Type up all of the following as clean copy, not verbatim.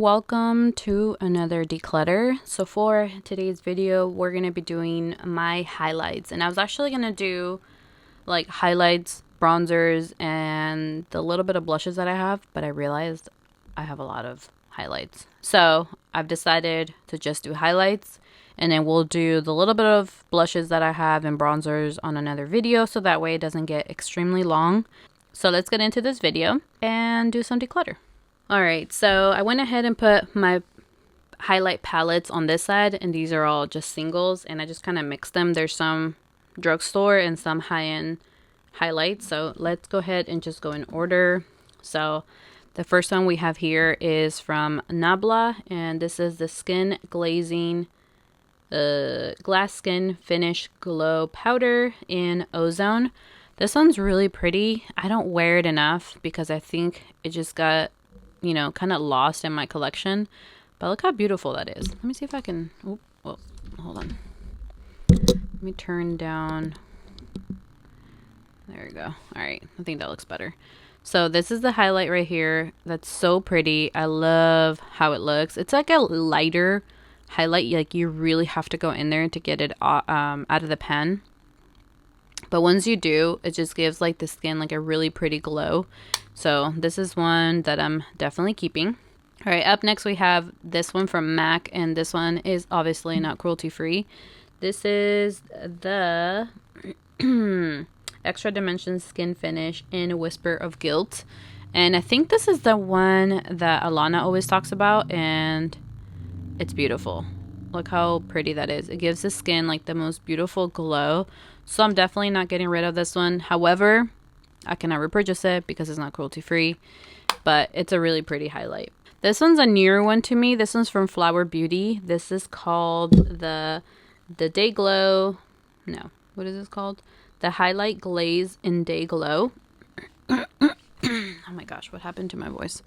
welcome to another declutter. So for today's video, we're going to be doing my highlights. And I was actually going to do like highlights, bronzers, and the little bit of blushes that I have, but I realized I have a lot of highlights. So I've decided to just do highlights, and then we'll do the little bit of blushes that I have and bronzers on another video, so that way it doesn't get extremely long. So let's get into this video and do some declutter. Alright, so I went ahead and put my highlight palettes on this side, and these are all just singles, and I just kind of mixed them. There's some drugstore and some high-end highlights, so let's go ahead and just go in order. So the first one we have here is from Nabla, and this is the Skin Glazing Glass Skin Finish Glow Powder in Ozone. This one's really pretty. I don't wear it enough because I think it just got, you know, kind of lost in my collection. But look how beautiful that is. Let me see if I can, oh, well, hold on. Let me turn down. There we go. All right, I think that looks better. So this is the highlight right here. That's so pretty. I love how it looks. It's like a lighter highlight. Like you really have to go in there to get it out of the pen. But once you do, it just gives like the skin like a really pretty glow. So this is one that I'm definitely keeping. All right, up next we have this one from MAC, and this one is obviously not cruelty free. This is the Extra Dimension Skin Finish in Whisper of Guilt. And I think this is the one that Alana always talks about, and it's beautiful. Look how pretty that is. It gives the skin like the most beautiful glow. So I'm definitely not getting rid of this one. However, I cannot repurchase it because it's not cruelty free, but it's a really pretty highlight. This one's a newer one to me. This one's from Flower Beauty. This is called the Day Glow. No, what is this called? The Highlight Glaze in Day Glow. Oh my gosh, what happened to my voice?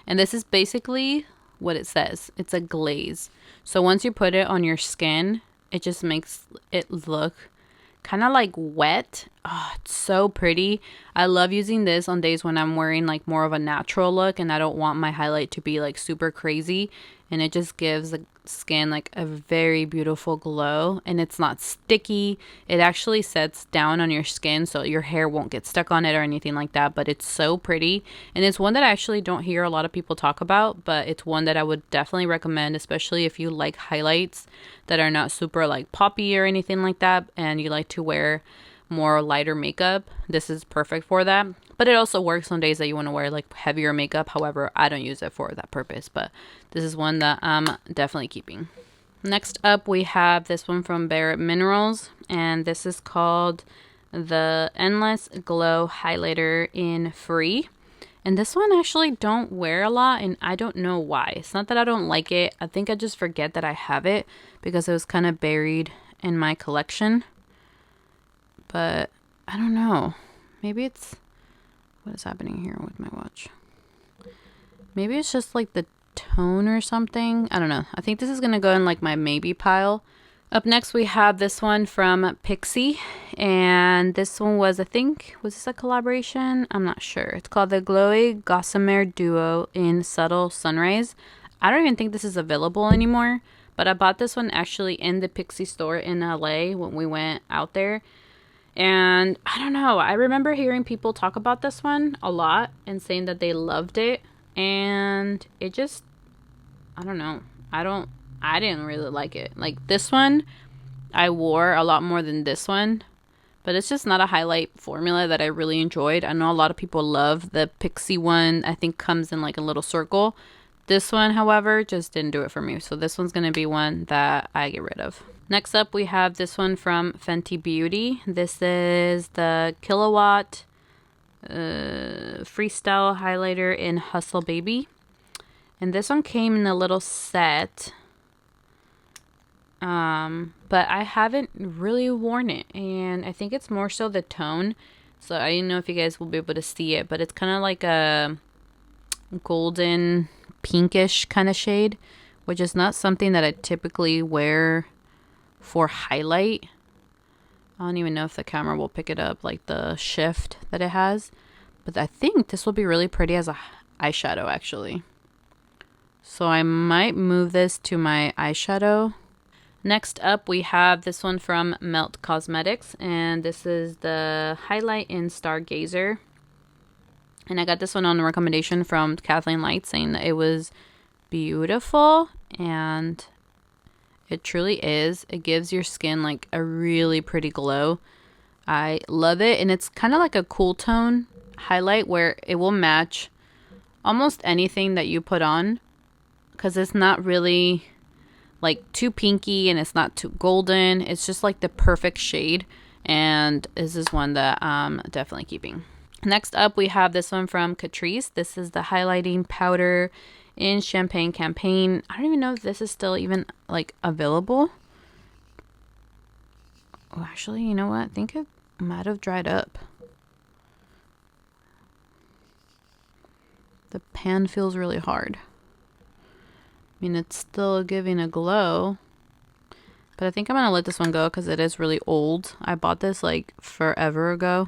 And this is basically what it says. It's a glaze. So once you put it on your skin, it just makes it look kind of like wet. Oh, it's so pretty. I love using this on days when I'm wearing like more of a natural look and I don't want my highlight to be like super crazy, and it just gives the skin like a very beautiful glow, and it's not sticky. It actually sets down on your skin so your hair won't get stuck on it or anything like that, but it's so pretty. And it's one that I actually don't hear a lot of people talk about, but it's one that I would definitely recommend, especially if you like highlights that are not super like poppy or anything like that, and you like to wear more lighter makeup. This is perfect for that. But it also works on days that you want to wear like heavier makeup. However, I don't use it for that purpose, but this is one that I'm definitely keeping. Next up, we have this one from BareMinerals, and this is called the Endless Glow Highlighter in Free. And this one I actually don't wear a lot, and I don't know why. It's not that I don't like it. I think I just forget that I have it because it was kind of buried in my collection. But I don't know. Maybe it's... What is happening here with my watch? Maybe it's just like the tone or something. I don't know. I think this is going to go in like my maybe pile. Up next we have this one from Pixi. And this one was, I think, was this a collaboration? I'm not sure. It's called the Glowy Gossamer Duo in Subtle Sunrise. I don't even think this is available anymore. But I bought this one actually in the Pixi store in LA when we went out there. And I don't know, I remember hearing people talk about this one a lot and saying that they loved it, and it just, I don't know, I didn't really like it. Like this one I wore a lot more than this one, but it's just not a highlight formula that I really enjoyed. I know a lot of people love the Pixi one. I think comes in like a little circle. This one, however, just didn't do it for me. So this one's going to be one that I get rid of. Next up, we have this one from Fenty Beauty. This is the Kilowatt Freestyle Highlighter in Hustla Baby. And this one came in a little set. But I haven't really worn it. And I think it's more so the tone. So I don't know if you guys will be able to see it. But it's kind of like a golden pinkish kind of shade, which is not something that I typically wear for highlight. I don't even know if the camera will pick it up, like the shift that it has, but I think this will be really pretty as a eyeshadow actually. So I might move this to my eyeshadow. Next up, we have this one from Melt Cosmetics, and this is the highlight in Stargazer. And I got this one on a recommendation from Kathleen Light, saying that it was beautiful, and it truly is. It gives your skin like a really pretty glow. I love it, and it's kind of like a cool tone highlight where it will match almost anything that you put on, because it's not really like too pinky and it's not too golden. It's just like the perfect shade, and this is one that I'm definitely keeping. Next up, we have this one from Catrice. This is the highlighting powder in Champagne Campaign. I don't even know if this is still even like available. Oh, actually, you know what? I think it might have dried up. The pan feels really hard. I mean, it's still giving a glow, but I think I'm gonna let this one go because it is really old. I bought this like forever ago,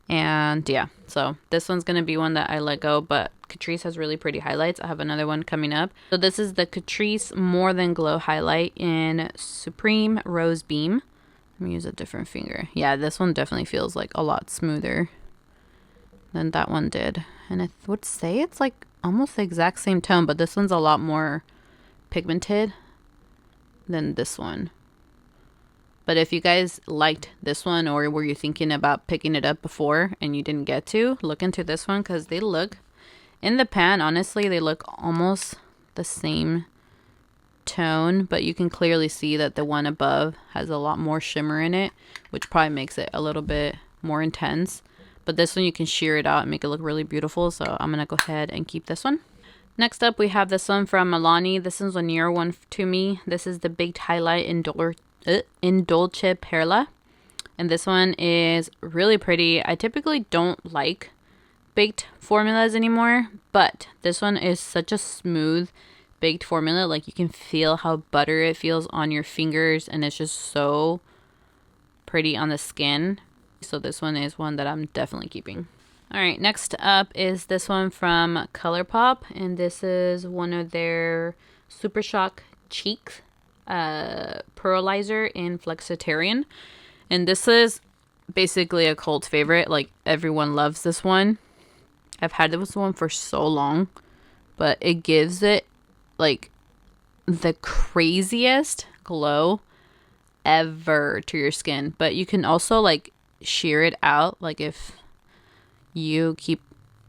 and yeah, so this one's gonna be one that I let go, but Catrice has really pretty highlights. I have another one coming up. So this is the Catrice More Than Glow highlight in Supreme Rose Beam. Let me use a different finger. Yeah, this one definitely feels like a lot smoother than that one did, and I would say it's like almost the exact same tone, but this one's a lot more pigmented than this one. But if you guys liked this one, or were you thinking about picking it up before and you didn't get to, look into this one, because they look in the pan, honestly, they look almost the same tone, but you can clearly see that the one above has a lot more shimmer in it, which probably makes it a little bit more intense. But this one you can sheer it out and make it look really beautiful, so I'm gonna go ahead and keep this one. Next up, we have this one from Milani. This is a near one to me. This is the Baked Highlight in Dolce Perla. And this one is really pretty. I typically don't like baked formulas anymore, but this one is such a smooth baked formula. Like, you can feel how butter it feels on your fingers, and it's just so pretty on the skin. So this one is one that I'm definitely keeping. All right, next up is this one from Colourpop, and this is one of their Supershock Cheeks Pearlizer in Flexitarian. And this is basically a cult favorite. Like, everyone loves this one. I've had this one for so long, but it gives it like the craziest glow ever to your skin. But you can also like sheer it out, like if you keep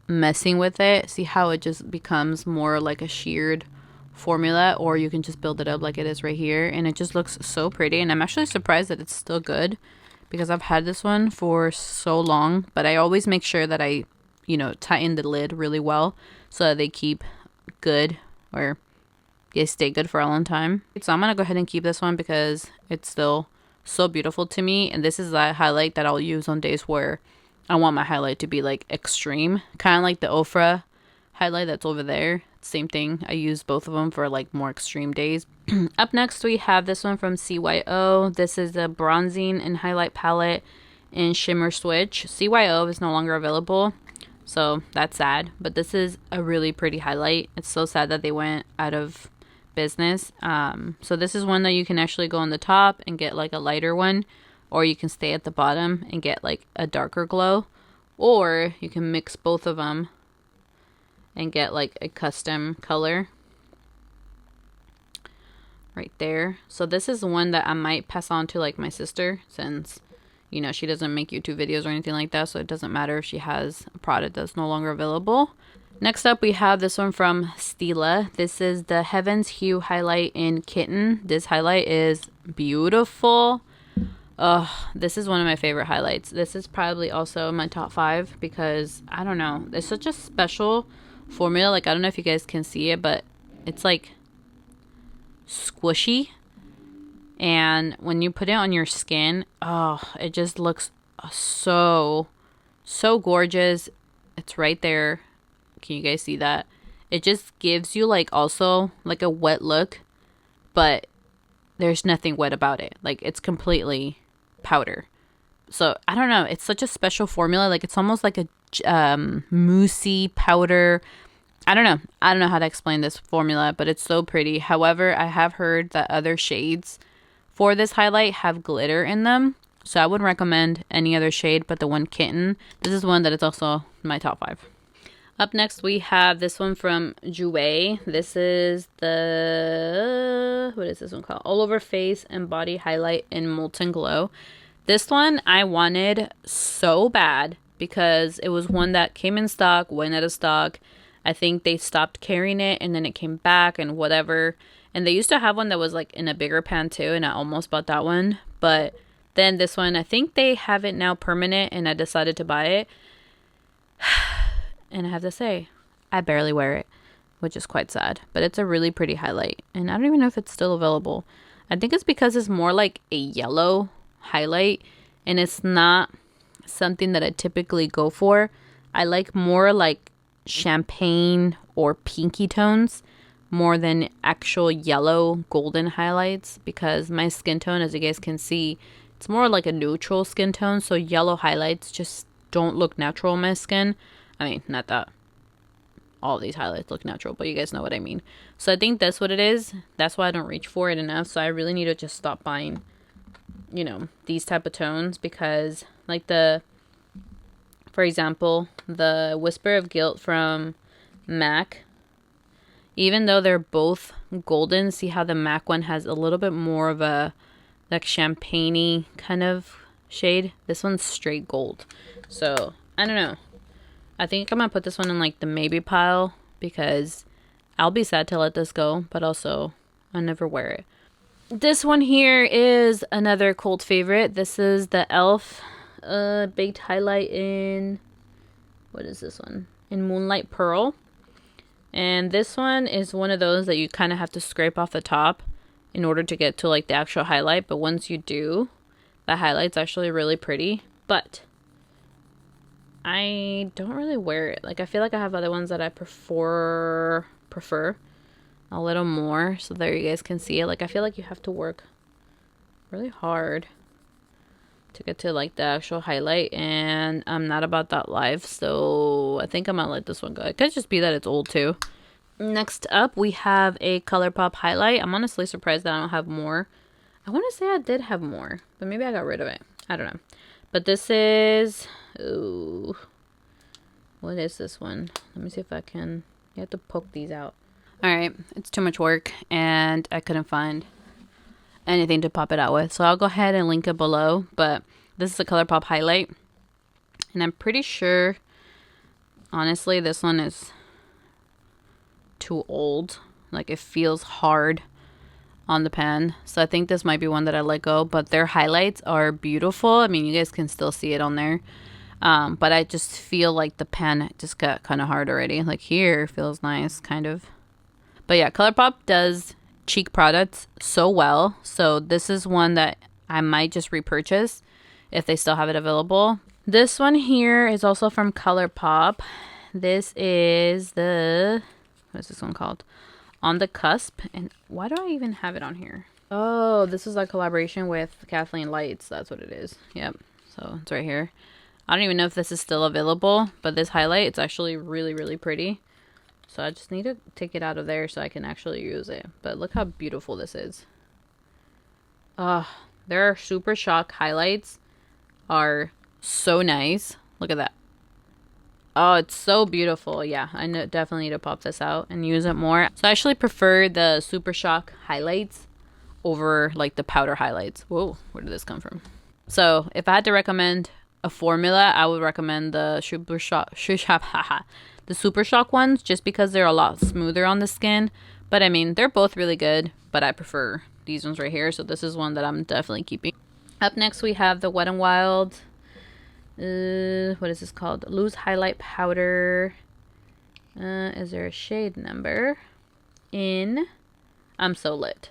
messing with it, see how it just becomes more like a sheared formula, or you can just build it up like it is right here, and it just looks so pretty. And I'm actually surprised that it's still good, because I've had this one for so long, but I always make sure that I, you know, tighten the lid really well so that they keep good, or they stay good for a long time. So I'm gonna go ahead and keep this one because it's still so beautiful to me, and this is a highlight that I'll use on days where I want my highlight to be like extreme, kind of like the Ofra highlight that's over there. Same thing. I use both of them for like more extreme days. Up next, we have this one from CYO. This is a bronzing and highlight palette in Shimmer Switch. CYO is no longer available, so that's sad, but this is a really pretty highlight. It's so sad that they went out of business. So this is one that you can actually go on the top and get like a lighter one, or you can stay at the bottom and get like a darker glow, or you can mix both of them and get like a custom color right there. So this is one that I might pass on to like my sister, since, you know, she doesn't make YouTube videos or anything like that, so it doesn't matter if she has a product that's no longer available. Next up, we have this one from Stila. This is the Heaven's Hue highlight in Kitten. This highlight is beautiful. This is one of my favorite highlights. This is probably also my top 5 because, I don't know, it's such a special formula. Like, I don't know if you guys can see it, but it's like squishy, and when you put it on your skin, it just looks so gorgeous. It's right there. Can you guys see that? It just gives you like also like a wet look, but there's nothing wet about it. Like, it's completely powder. So I don't know, it's such a special formula. Like, it's almost like a moussey powder. I don't know. I don't know how to explain this formula, but it's so pretty. However, I have heard that other shades for this highlight have glitter in them. So I wouldn't recommend any other shade but the one Kitten. This is one that is also my top 5. Up next, we have this one from Jouer. This is the, what is this one called? All Over Face and Body Highlight in Molten Glow. This one I wanted so bad because it was one that came in stock, went out of stock. I think they stopped carrying it and then it came back and whatever. And they used to have one that was like in a bigger pan too, and I almost bought that one. But then this one, I think they have it now permanent and I decided to buy it. And I have to say, I barely wear it, which is quite sad. But it's a really pretty highlight. And I don't even know if it's still available. I think it's because it's more like a yellow highlight. And it's not something that I typically go for. I like more like champagne or pinky tones more than actual yellow golden highlights. Because my skin tone, as you guys can see, it's more like a neutral skin tone. So yellow highlights just don't look natural on my skin. I mean, not that all these highlights look natural, but you guys know what I mean. So I think that's what it is. That's why I don't reach for it enough. So I really need to just stop buying, you know, these type of tones. Because like the, for example, the Whisper of Guilt from MAC, even though they're both golden, see how the MAC one has a little bit more of a like champagne-y kind of shade. This one's straight gold. So I don't know. I think I'm going to put this one in like the maybe pile because I'll be sad to let this go, but also I'll never wear it. This one here is another cult favorite. This is the e.l.f. Baked Highlight in, what is this one? In Moonlight Pearl. And this one is one of those that you kind of have to scrape off the top in order to get to like the actual highlight. But once you do, the highlight's actually really pretty. But I don't really wear it. Like I feel like I have other ones that I prefer a little more. So there you guys can see it. Like I feel like you have to work really hard to get to like the actual highlight, and I'm not about that life, so I think I'm gonna let this one go. It could just be that it's old too. Next up, we have a Colourpop Highlight. I'm honestly surprised that I don't have more. I want to say I did have more, but maybe I got rid of it. I don't know. But this is, ooh, what is this one? Let me see if I can. You have to poke these out. All right, it's too much work, and I couldn't find anything to pop it out with, so I'll go ahead and link it below. But this is a Colourpop Highlight, and I'm pretty sure, honestly, this one is too old. Like it feels hard on the pen, so I think this might be one that I let go. But their highlights are beautiful. I mean, you guys can still see it on there, but I just feel like the pen just got kind of hard already. Like here feels nice, kind of. But yeah, Colourpop does cheek products so well, so this is one that I might just repurchase if they still have it available. This one here is also from Colourpop. This is the, what is this one called? On the Cusp. And why do I even have it on here? Oh, this is a collaboration with Kathleen Lights. That's what it is. Yep. So it's right here. I don't even know if this is still available, but this highlight, it's actually really, really pretty. So I just need to take it out of there so I can actually use it. But look how beautiful this is. Their Supershock highlights are so nice. Look at that. Oh, it's so beautiful. Yeah, I definitely need to pop this out and use it more. So I actually prefer the Supershock highlights over like the powder highlights. Whoa, where did this come from? So if I had to recommend a formula, I would recommend the Supershock ones, just because they're a lot smoother on the skin. But I mean, they're both really good, but I prefer these ones right here. So this is one that I'm definitely keeping. Up next, we have the Wet n Wild. What is this called? Loose Highlight Powder. Is there a shade number? In I'm So Lit.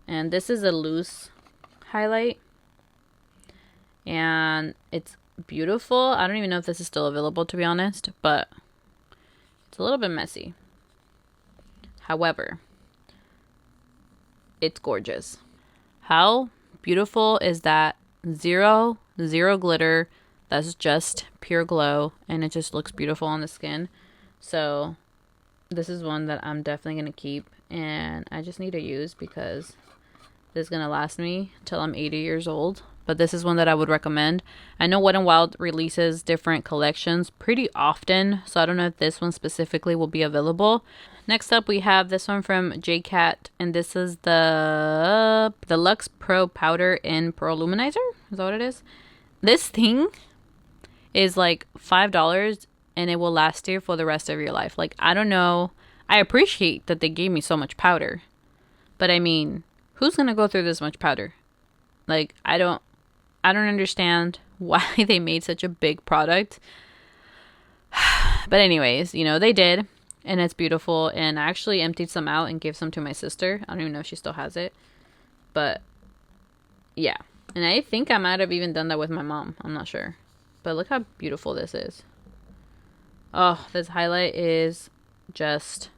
And this is a loose highlight. And it's beautiful. I don't even know if this is still available, to be honest, but it's a little bit messy. However, it's gorgeous. How beautiful is that? Zero glitter. That's just pure glow, and it just looks beautiful on the skin. So this is one that I'm definitely going to keep, and I just need to use because this is going to last me till I'm 80 years old. But this is one that I would recommend. I know Wet n Wild releases different collections pretty often, so I don't know if this one specifically will be available. Next up, we have this one from Cat, and this is the Luxe Pro Powder in Pearl Luminizer. Is that what it is? This thing is like $5, and it will last you for the rest of your life. Like, I don't know. I appreciate that they gave me so much powder, but I mean, who's gonna go through this much powder? Like, I don't understand why they made such a big product. But anyways, you know, they did, and it's beautiful. And I actually emptied some out and gave some to my sister. I don't even know if she still has it, but yeah. And I think I might have even done that with my mom. I'm not sure, but look how beautiful this is. Oh, this highlight is just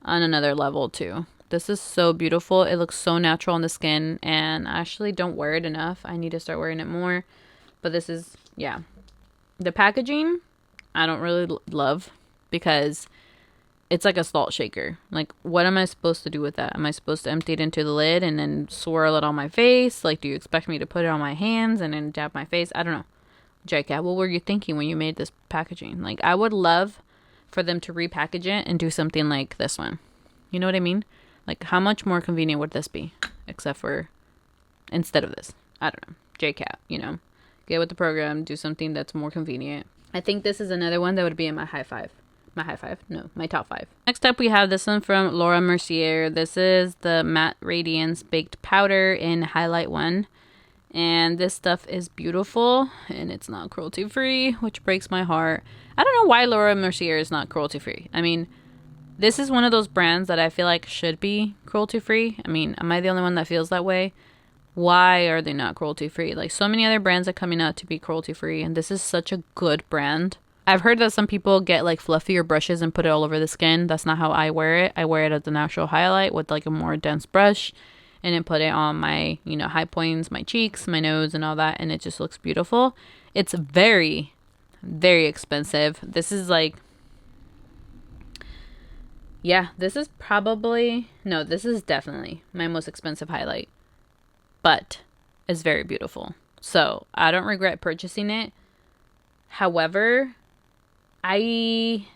on another level too. This is so beautiful. It looks so natural on the skin, and I actually don't wear it enough. I need to start wearing it more. But this is, yeah. The packaging, I don't really love because it's like a salt shaker. Like, what am I supposed to do with that? Am I supposed to empty it into the lid and then swirl it on my face? Like, do you expect me to put it on my hands and then dab my face? I don't know. Cat, what were you thinking when you made this packaging? Like, I would love for them to repackage it and do something like this one. You know what I mean? Like, how much more convenient would this be? Except for, instead of this. I don't know. Cat, you know. Get with the program. Do something that's more convenient. I think this is another one that would be in my high five. My top 5. Next up, we have this one from Laura Mercier. This is the Matte Radiance Baked Powder in Highlight 1. And this stuff is beautiful, and it's not cruelty free, which breaks my heart. I don't know why Laura Mercier is not cruelty free. I mean, this is one of those brands that I feel like should be cruelty free. I mean, am I the only one that feels that way? Why are they not cruelty free? Like, so many other brands are coming out to be cruelty free, and this is such a good brand. I've heard that some people get like fluffier brushes and put it all over the skin. That's not how I wear it. I wear it as the natural highlight with like a more dense brush, and then put it on my, you know, high points, my cheeks, my nose, and all that, and it just looks beautiful. It's very, very expensive. This is like, yeah, this is definitely my most expensive highlight, but it's very beautiful. So I don't regret purchasing it. However, I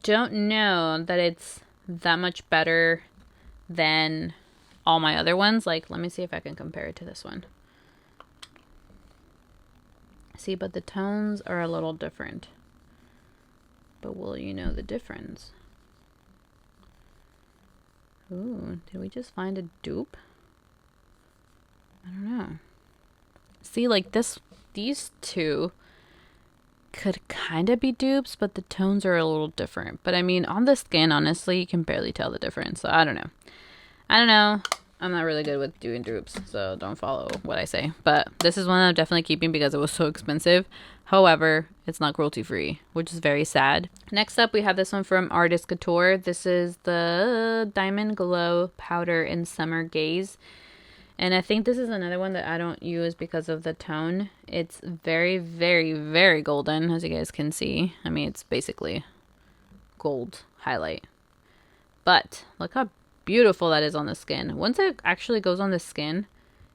don't know that it's that much better than all my other ones. Like, let me see if I can compare it to this one. See, but the tones are a little different. But will you know the difference? Ooh, did we just find a dupe? I don't know. See, like these two could kind of be dupes, but the tones are a little different. But I mean, on the skin, honestly, you can barely tell the difference. So I don't know. I'm not really good with doing dupes, so don't follow what I say. But this is one I'm definitely keeping because it was so expensive. However, it's not cruelty free, which is very sad. Next up, we have this one from Artist Couture. This is the Diamond Glow Powder in Summer Gaze. And I think this is another one that I don't use because of the tone. It's very, very, very golden, as you guys can see. I mean, it's basically gold highlight. But look how beautiful that is on the skin. Once it actually goes on the skin,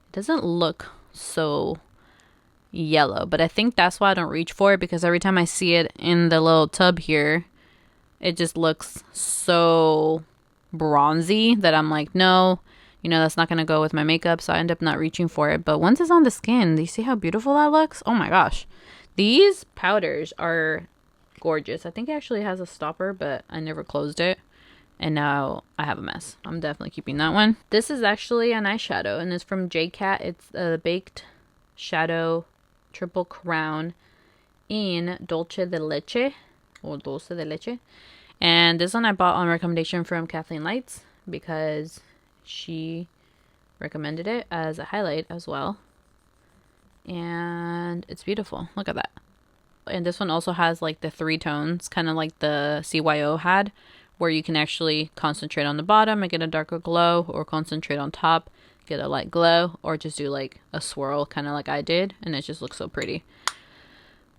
it doesn't look so yellow. But I think that's why I don't reach for it, because every time I see it in the little tub here, it just looks so bronzy that I'm like, no. You know, that's not going to go with my makeup, so I end up not reaching for it. But once it's on the skin, do you see how beautiful that looks? Oh my gosh. These powders are gorgeous. I think it actually has a stopper, but I never closed it. And now I have a mess. I'm definitely keeping that one. This is actually an eyeshadow, and it's from Cat. It's a Baked Shadow Triple Crown in Dolce de Leche. Or Dulce de Leche. And this one I bought on recommendation from Kathleen Lights, because she recommended it as a highlight as well, and it's beautiful. Look at that. And this one also has like the 3 tones, kind of like the CYO had, where you can actually concentrate on the bottom and get a darker glow, or concentrate on top, get a light glow, or just do like a swirl, kind of like I did, and it just looks so pretty.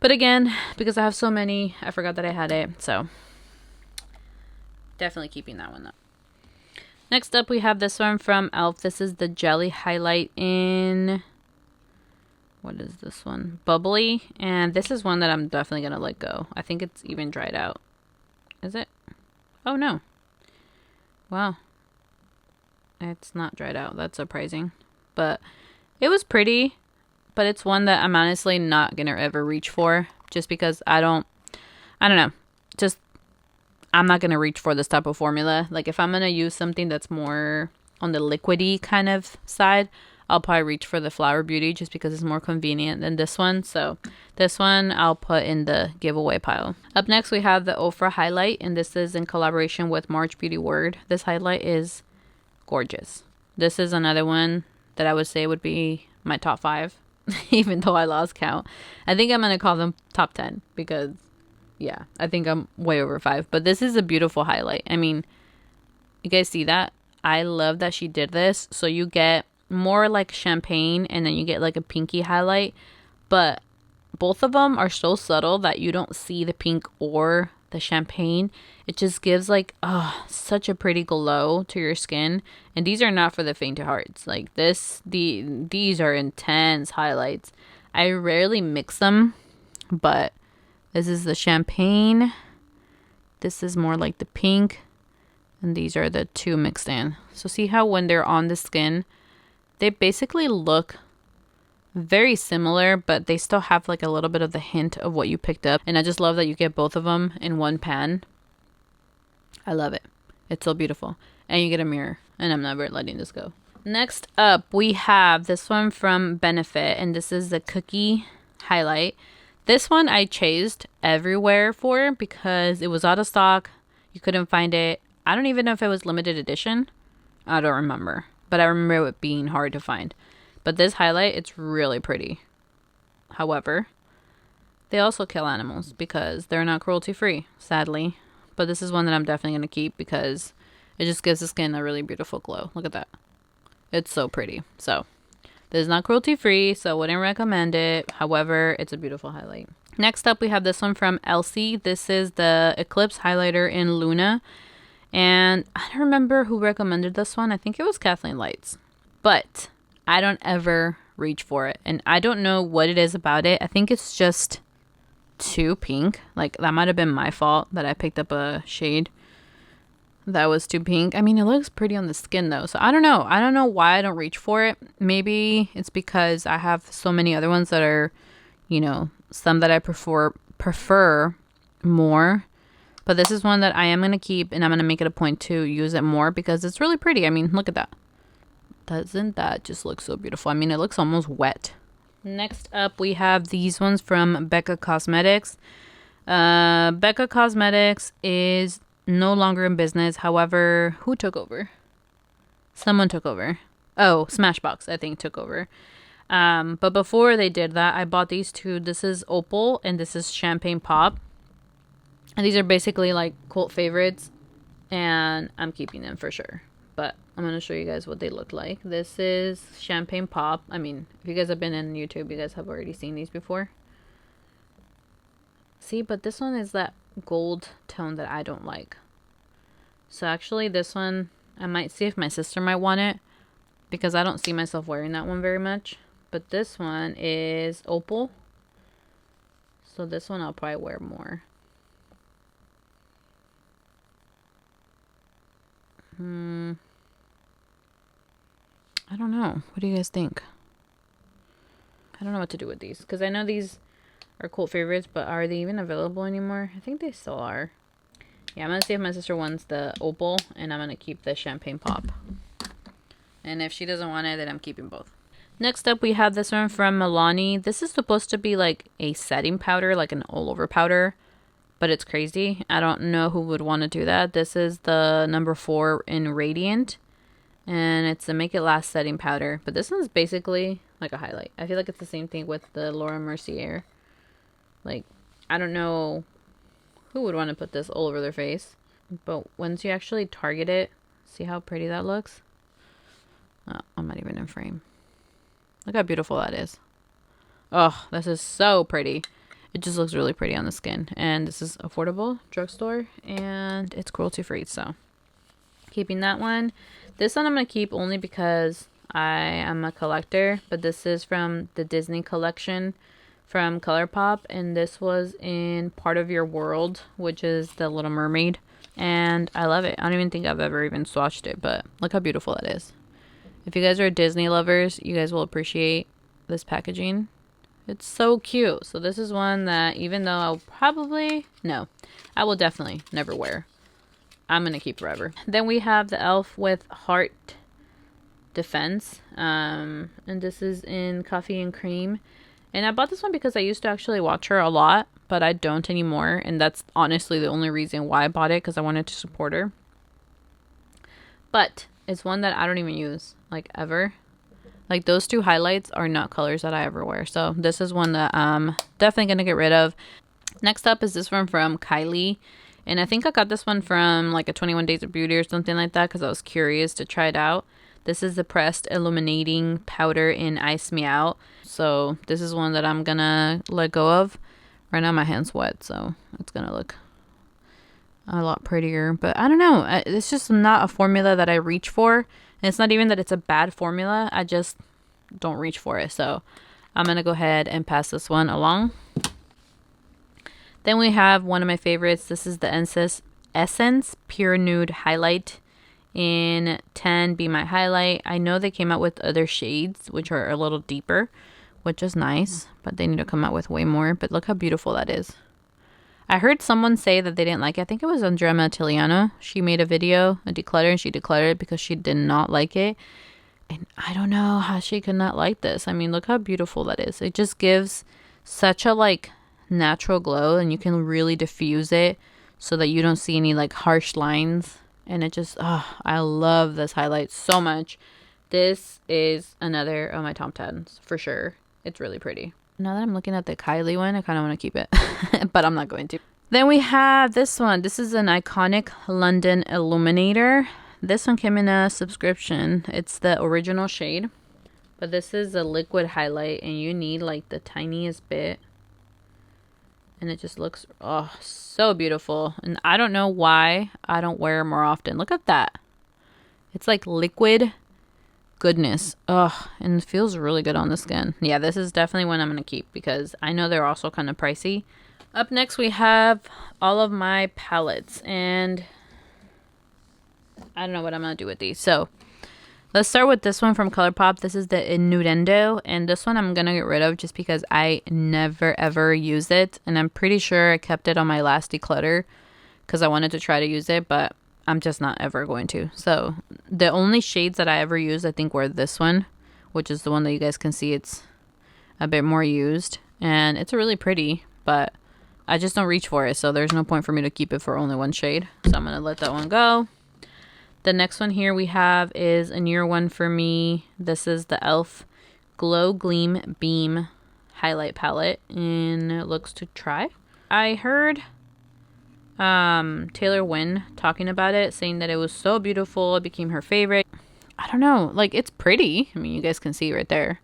But again, because I have so many, I forgot that I had it. So Definitely keeping that one up. Next up, we have this one from e.l.f. This is the Jelly Highlight in... What is this one? Bubbly. And this is one that I'm definitely going to let go. I think it's even dried out. Is it? Oh, no. Wow. It's not dried out. That's surprising. But it was pretty. But it's one that I'm honestly not going to ever reach for. Just because I don't know. Just, I'm not going to reach for this type of formula. Like, if I'm going to use something that's more on the liquidy kind of side, I'll probably reach for the Flower Beauty just because it's more convenient than this one. So this one I'll put in the giveaway pile. Up next, we have the Ofra Highlight, and this is in collaboration with March Beauty Word. This highlight is gorgeous. This is another one that I would say would be my top 5, even though I lost count. I think I'm going to call them top 10 because, yeah, I think I'm way over 5. But this is a beautiful highlight. I mean, you guys see that? I love that she did this. So you get more like champagne and then you get like a pinky highlight, but both of them are so subtle that you don't see the pink or the champagne. It just gives like such a pretty glow to your skin, and these are not for the faint of hearts. Like these are intense highlights. I rarely mix them, but this is the champagne, this is more like the pink, and these are the two mixed in. So see how when they're on the skin, they basically look very similar, but they still have like a little bit of the hint of what you picked up. And I just love that you get both of them in one pan. I love it. It's so beautiful. And you get a mirror, and I'm never letting this go. Next up, we have this one from Benefit, and this is the Cookie Highlight. This one I chased everywhere for because it was out of stock. You couldn't find it. I don't even know if it was limited edition. I don't remember. But I remember it being hard to find. But this highlight, it's really pretty. However, they also kill animals because they're not cruelty free, sadly. But this is one that I'm definitely going to keep because it just gives the skin a really beautiful glow. Look at that. It's so pretty. So, this is not cruelty free, so I wouldn't recommend it. However, it's a beautiful highlight. Next up, we have this one from Elsie. This is the Eclipse Highlighter in Luna. And I don't remember who recommended this one. I think it was Kathleen Lights. But I don't ever reach for it. And I don't know what it is about it. I think it's just too pink. Like, that might have been my fault that I picked up a shade that was too pink. I mean, it looks pretty on the skin, though. So I don't know. I don't know why I don't reach for it. Maybe it's because I have so many other ones that are, you know, some that I prefer more. But this is one that I am going to keep, and I'm going to make it a point to use it more because it's really pretty. I mean, look at that. Doesn't that just look so beautiful? I mean, it looks almost wet. Next up, we have these ones from Becca Cosmetics. Becca Cosmetics is no longer in business. However, who took over? Someone took over. Oh, Smashbox, I think, took over. But before they did that, I bought these two. This is Opal, and this is Champagne Pop. And these are basically like cult favorites, and I'm keeping them for sure. But I'm going to show you guys what they look like. This is Champagne Pop. I mean, if you guys have been in YouTube, you guys have already seen these before. See, but this one is that gold tone that I don't like. So actually this one, I might see if my sister might want it because I don't see myself wearing that one very much. But this one is Opal. So this one I'll probably wear more. I don't know. What do you guys think? I don't know what to do with these because I know these are cult favorites, but are they even available anymore? I think they still are. Yeah, I'm gonna see if my sister wants the Opal, and I'm gonna keep the Champagne Pop. And if she doesn't want it, then I'm keeping both. Next up, we have this one from Milani. This is supposed to be like a setting powder, like an all-over powder, but it's crazy. I don't know who would want to do that. This is the number 4 in Radiant, and it's a Make It Last setting powder. But this one's basically like a highlight. I feel like it's the same thing with the Laura Mercier. Like, I don't know who would want to put this all over their face, but once you actually target it, see how pretty that looks? Oh, I'm not even in frame. Look how beautiful that is. Oh, this is so pretty. It just looks really pretty on the skin. And this is affordable, drugstore, and it's cruelty free. So keeping that one. This one I'm going to keep only because I am a collector. But this is from the Disney collection from Colourpop. And this was in Part of Your World, which is the Little Mermaid. And I love it. I don't even think I've ever even swatched it. But look how beautiful that is. If you guys are Disney lovers, you guys will appreciate this packaging. It's so cute. So this is one that even though I'll probably, no, I will definitely never wear. I'm going to keep forever. Then we have the e.l.f. with Heart Defense. And this is in Coffee and Cream. And I bought this one because I used to actually watch her a lot, but I don't anymore. And that's honestly the only reason why I bought it, because I wanted to support her. But it's one that I don't even use, like, ever. Like, those two highlights are not colors that I ever wear. So this is one that I'm definitely going to get rid of. Next up is this one from Kylie. And I think I got this one from like a 21 Days of Beauty or something like that, because I was curious to try it out. This is the Pressed Illuminating Powder in Ice Me Out. So this is one that I'm going to let go of. Right now my hand's wet, so it's going to look a lot prettier. But I don't know. It's just not a formula that I reach for. And it's not even that it's a bad formula. I just don't reach for it. So I'm going to go ahead and pass this one along. Then we have one of my favorites. This is the Essence Pure Nude Highlight in 10 Be My Highlight. I know they came out with other shades, which are a little deeper, which is nice. But they need to come out with way more. But look how beautiful that is. I heard someone say that they didn't like it. I think it was Andrea Tiliano. She made a video, a declutter, and she decluttered it because she did not like it. And I don't know how she could not like this. I mean, look how beautiful that is. It just gives such a like natural glow, and you can really diffuse it so that you don't see any like harsh lines. And it just, oh, I love this highlight so much. This is another of my top 10s for sure. It's really pretty. Now that I'm looking at the Kylie one, I kind of want to keep it, but I'm not going to. Then we have this one. This is an Iconic London Illuminator. This one came in a subscription. It's the original shade, but this is a liquid highlight, and you need like the tiniest bit. And it just looks, oh, so beautiful. And I don't know why I don't wear it more often. Look at that. It's like liquid goodness. Oh, and it feels really good on the skin. Yeah, this is definitely one I'm going to keep because I know they're also kind of pricey. Up next, we have all of my palettes. And I don't know what I'm going to do with these. So let's start with this one from Colourpop. This is the Innuendo. And this one I'm going to get rid of just because I never ever use it. And I'm pretty sure I kept it on my last declutter because I wanted to try to use it. But I'm just not ever going to. So the only shades that I ever used, I think, were this one, which is the one that you guys can see. It's a bit more used. And it's really pretty. But I just don't reach for it. So there's no point for me to keep it for only one shade. So I'm going to let that one go. The next one here we have is a newer one for me. This is the e.l.f. Glow Gleam Beam Highlight Palette. And it looks to try. I heard Taylor Wynn talking about it, saying that it was so beautiful. It became her favorite. I don't know. Like, it's pretty. I mean, you guys can see right there.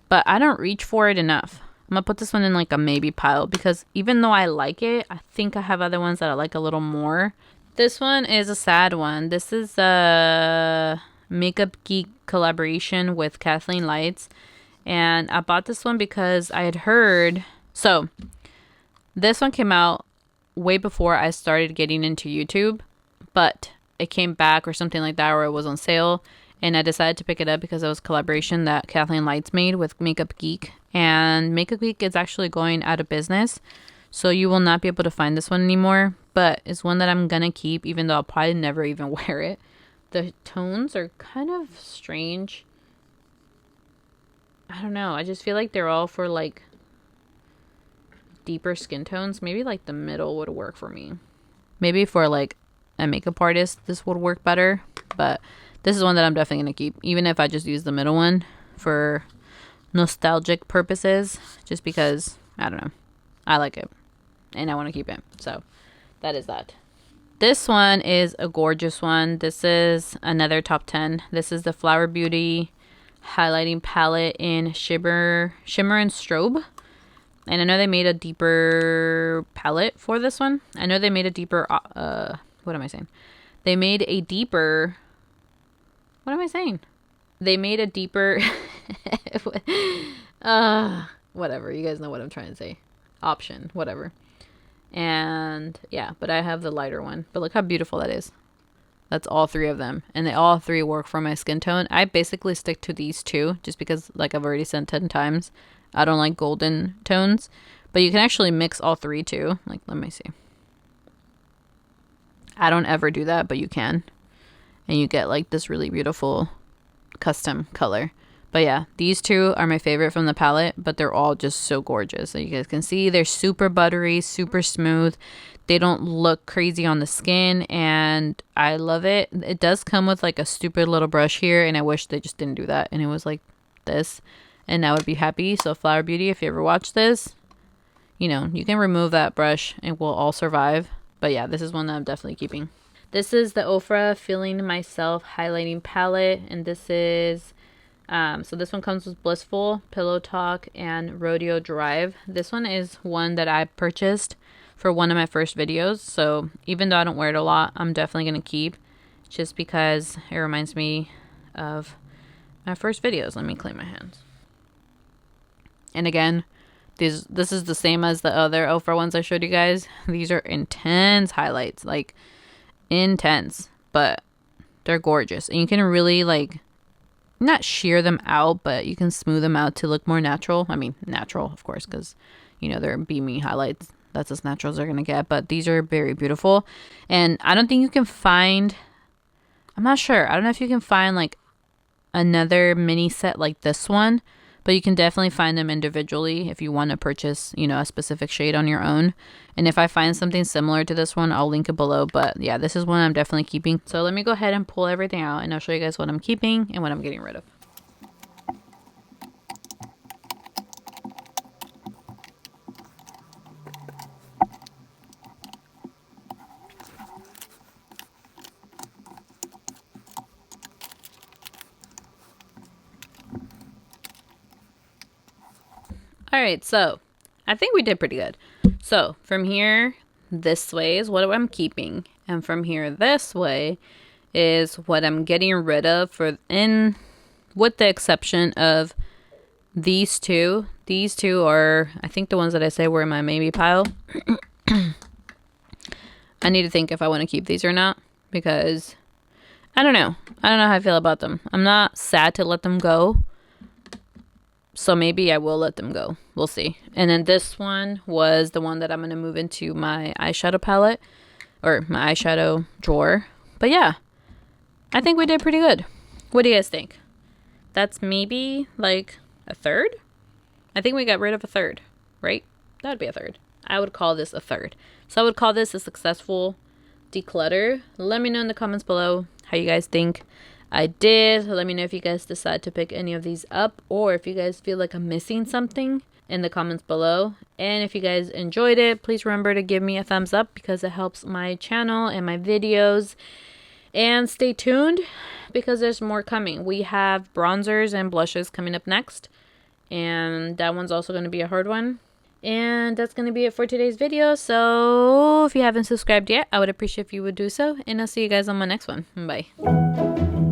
But I don't reach for it enough. I'm going to put this one in like a maybe pile because even though I like it, I think I have other ones that I like a little more. This one is a sad one. This is a Makeup Geek collaboration with Kathleen Lights. And I bought this one because I had heard... So, this one came out way before I started getting into YouTube. But it came back or something like that, or it was on sale. And I decided to pick it up because it was a collaboration that Kathleen Lights made with Makeup Geek. And Makeup Geek is actually going out of business. So you will not be able to find this one anymore. But it's one that I'm going to keep, even though I'll probably never even wear it. The tones are kind of strange. I don't know. I just feel like they're all for like deeper skin tones. Maybe like the middle would work for me. Maybe for like a makeup artist, this would work better. But this is one that I'm definitely going to keep. Even if I just use the middle one for nostalgic purposes. Just because, I don't know. I like it. And I want to keep it. So that is that. This one is a gorgeous one. This is another top 10. This is the Flower Beauty highlighting palette in Shimmer and Strobe. And I know they made a deeper palette for this one. I know they made a deeper, what am I saying? They made a deeper, what am I saying? They made a deeper, whatever. You guys know what I'm trying to say. Option, whatever. And yeah, but I have the lighter one. But look how beautiful that is. That's all three of them. And they all three work for my skin tone. I basically stick to these two just because, like I've already said 10 times, I don't like golden tones. But you can actually mix all three too. Like, let me see. I don't ever do that, but you can. And you get like this really beautiful custom color. But yeah, these two are my favorite from the palette, but they're all just so gorgeous. So you guys can see they're super buttery, super smooth. They don't look crazy on the skin, and I love it. It does come with like a stupid little brush here, and I wish they just didn't do that. And it was like this, and I would be happy. So Flower Beauty, if you ever watch this, you know, you can remove that brush and we'll all survive. But yeah, this is one that I'm definitely keeping. This is the Ofra Feeling Myself Highlighting Palette, and this is... so this one comes with Blissful, Pillow Talk, and Rodeo Drive. This one is one that I purchased for one of my first videos. So even though I don't wear it a lot, I'm definitely going to keep, just because it reminds me of my first videos. Let me clean my hands. And again, this is the same as the other Ofra ones I showed you guys. These are intense highlights, like intense, but they're gorgeous. And you can really like... not sheer them out, but you can smooth them out to look more natural. I mean, natural, of course, because, you know, they're beamy highlights. That's as natural as they're going to get. But these are very beautiful. And I don't think you can find... I'm not sure. I don't know if you can find, like, another mini set like this one. But you can definitely find them individually if you want to purchase, you know, a specific shade on your own. And if I find something similar to this one, I'll link it below. But yeah, this is one I'm definitely keeping. So let me go ahead and pull everything out, and I'll show you guys what I'm keeping and what I'm getting rid of. Alright, so I think we did pretty good. So from here this way is what I'm keeping, and from here this way is what I'm getting rid of, with the exception of these two. These two are, I think, the ones that I say were in my maybe pile. I need to think if I want to keep these or not, because I don't know how I feel about them. I'm not sad to let them go, so maybe I will let them go. We'll see. And then this one was the one that I'm going to move into my eyeshadow palette, or my eyeshadow drawer. But yeah, I think we did pretty good. What do you guys think? That's maybe like a third? I think we got rid of a third, right? That would be a third. I would call this a third. So I would call this a successful declutter. Let me know in the comments below how you guys think I did. Let me know if you guys decide to pick any of these up, or if you guys feel like I'm missing something in the comments below. And if you guys enjoyed it, please remember to give me a thumbs up, because it helps my channel and my videos. And stay tuned, because there's more coming. We have bronzers and blushes coming up next, and that one's also going to be a hard one. And that's going to be it for today's video. So if you haven't subscribed yet, I would appreciate if you would do so, and I'll see you guys on my next one. Bye.